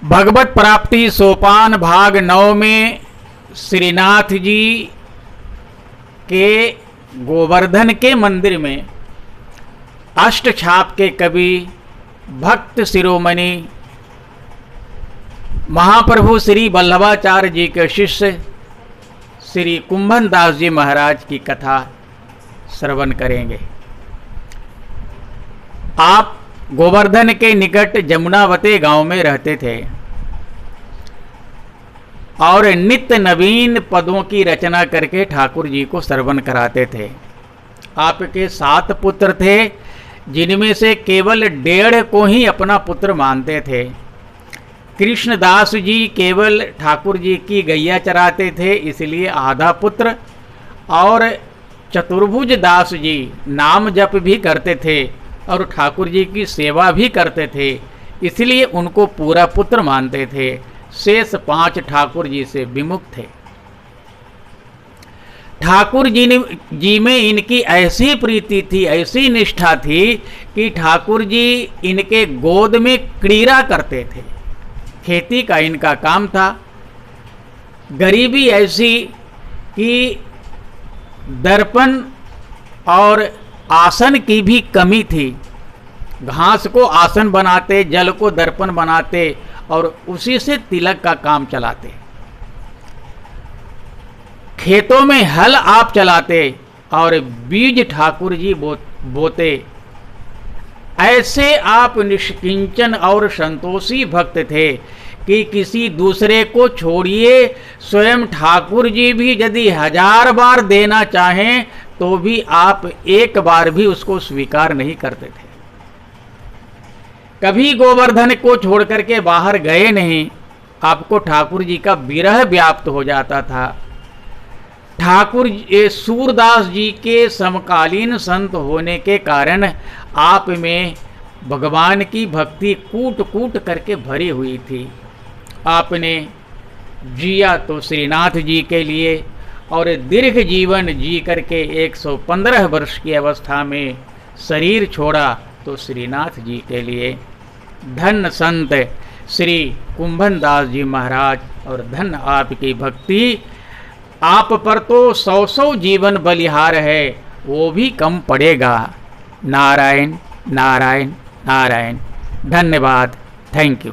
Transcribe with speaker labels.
Speaker 1: भगवत प्राप्ति सोपान भाग 9 में श्रीनाथ जी के गोवर्धन के मंदिर में अष्ट छाप के कवि भक्त शिरोमणि महाप्रभु श्री वल्लभाचार्य जी के शिष्य श्री कुंभन दास जी महाराज की कथा श्रवण करेंगे। आप गोवर्धन के निकट जमुनावती गांव में रहते थे और नित्य नवीन पदों की रचना करके ठाकुर जी को श्रवण कराते थे। आपके 7 पुत्र थे, जिनमें से केवल 1.5 को ही अपना पुत्र मानते थे। कृष्णदास जी केवल ठाकुर जी की गैया चराते थे, इसलिए आधा पुत्र, और चतुर्भुज दास जी नाम जप भी करते थे और ठाकुर जी की सेवा भी करते थे, इसलिए उनको पूरा पुत्र मानते थे। शेष 5 ठाकुर जी से विमुख थे। ठाकुर जी में इनकी ऐसी प्रीति थी, ऐसी निष्ठा थी कि ठाकुर जी इनके गोद में क्रीड़ा करते थे। खेती का इनका काम था। गरीबी ऐसी कि दर्पण और आसन की भी कमी थी। घास को आसन बनाते, जल को दर्पण बनाते और उसी से तिलक का काम चलाते। खेतों में हल आप चलाते और बीज ठाकुर जी बोते। ऐसे आप निष्किंचन और संतोषी भक्त थे कि किसी दूसरे को छोड़िए, स्वयं ठाकुर जी भी यदि 1000 बार देना चाहें तो भी आप एक बार भी उसको स्वीकार नहीं करते थे। कभी गोवर्धन को छोड़ करके बाहर गए नहीं, आपको ठाकुर जी का विरह व्याप्त हो जाता था। ठाकुर सूरदास जी के समकालीन संत होने के कारण आप में भगवान की भक्ति कूट कूट करके भरी हुई थी। आपने जिया तो श्रीनाथ जी के लिए और दीर्घ जीवन जी करके 115 वर्ष की अवस्था में शरीर छोड़ा तो श्रीनाथ जी के लिए। धन संत श्री कुंभन दास जी महाराज और धन आपकी भक्ति। आप पर तो 100 जीवन बलिहार है, वो भी कम पड़ेगा। नारायण नारायण नारायण। धन्यवाद। Thank you.